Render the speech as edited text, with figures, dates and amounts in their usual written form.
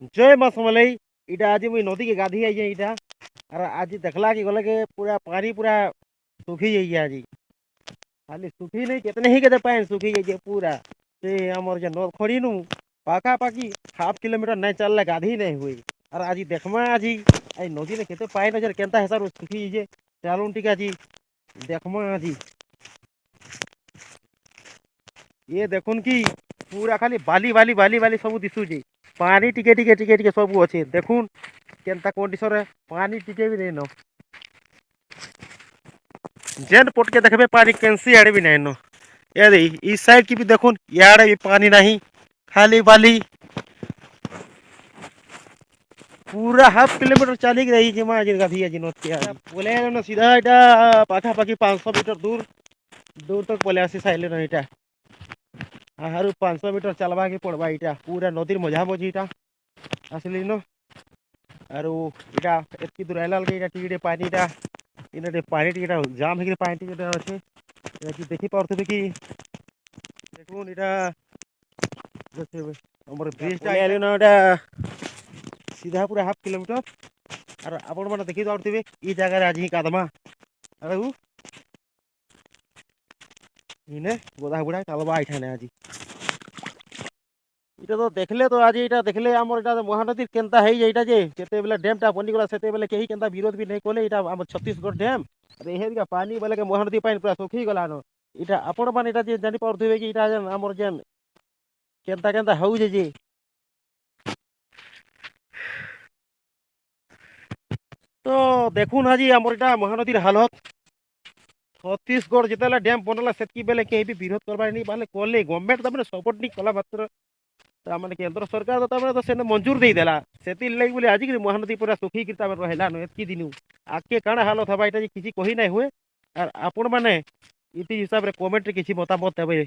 जय माँ समलई। इटा आज मुई नदी के गाधी आई इटा और आज देखला कि गले के पूरा पानी पूरा सुखी जाइए आज खाली सुखी नहीं कितने ही केते पानी सुखी जाइए पूरा से हमर जे नद खड़ी नु पाखा पाखी 1/2 किलोमीटर नहीं चलले गाधी नहीं हुई और आज देखमा आज आई नदी ने केते पानी नजर केनता हिसाब सुखी जाइए चालून टिका जी देखमा आज ये देखुन कि पूरा खाली बाली बाली बाली बाली सब दिशुची पानी टिके टिके टिके टिके सब अच्छे देखुन केनता कंडीशन रे पानी टिके भी नहीं न जेन पोट के देखबे पानी कैंसी आड़े भी नहीं न ये दे इस साइड की भी देखुन याड़े भी पानी नहीं खाली बाली पूरा 1/2 किलोमीटर चली रही जमा जिनका भी जिनोत के बोले न सीधा इटा पाखा पाखी 500 मीटर दूर दूर तक बोले आसी साइले न इटा आहारु 500 मीटर चलवा के पड़वा इटा पूरा नदीर मझा मझी इटा आसली न आरो इटा एतकी दूर आइलाल के इटा टिके पानी इटा इने पानी टिके जाम हे पानी टिके अच्छे कि देखि पारथबे कि देखुन इटा जैसे हमर ब्रिज टा आइले न इटा सीधा पूरा 1/2 किलोमीटर और आपण माने देखि पारथबे ई जगह आज ही कादमा अरे इने गोदा बुढ़ा चलवा इठाने आज এটা তো দেখলে তো আজ এটা দেখলে আমার এটা মহানদীর কেনতা হয়ে যায় এটা যে যেতেবেলে ড্যামটা বনিগলা সেতেবেলে কেহি কেনতা বিরোধ भी नहीं কলে এটা আমার ছত্তিশগড় ড্যাম আর এহেদিকা পানি বেলে কে মহানদী পানি পুরা শুকি গলানো এটা আপন মানে এটা যে জানি পারথিবে কি এটা আমার যে কেনতা কেনতা হউছে যে তো দেখুন আজি আমার এটা মহানদীর হালত ছত্তিশগড় যেতেলে ড্যাম বনলা সেতকি বেলে কেহি भी বিরোধ করবার नहीं বালে কলে গভর্নমেন্ট তারমানে সপোর্ট नहीं কলা মাত্র तार केन्द्र सरकार तो से मंजूर दे देला से लगे बोले आज महानदी पूरा सुखी रहा एतकी दिन आगे काण हालत हवा ये किसी कही ना हुए और आपण मैंने इति हिसाब से कमेंट किसी मतामत देवे।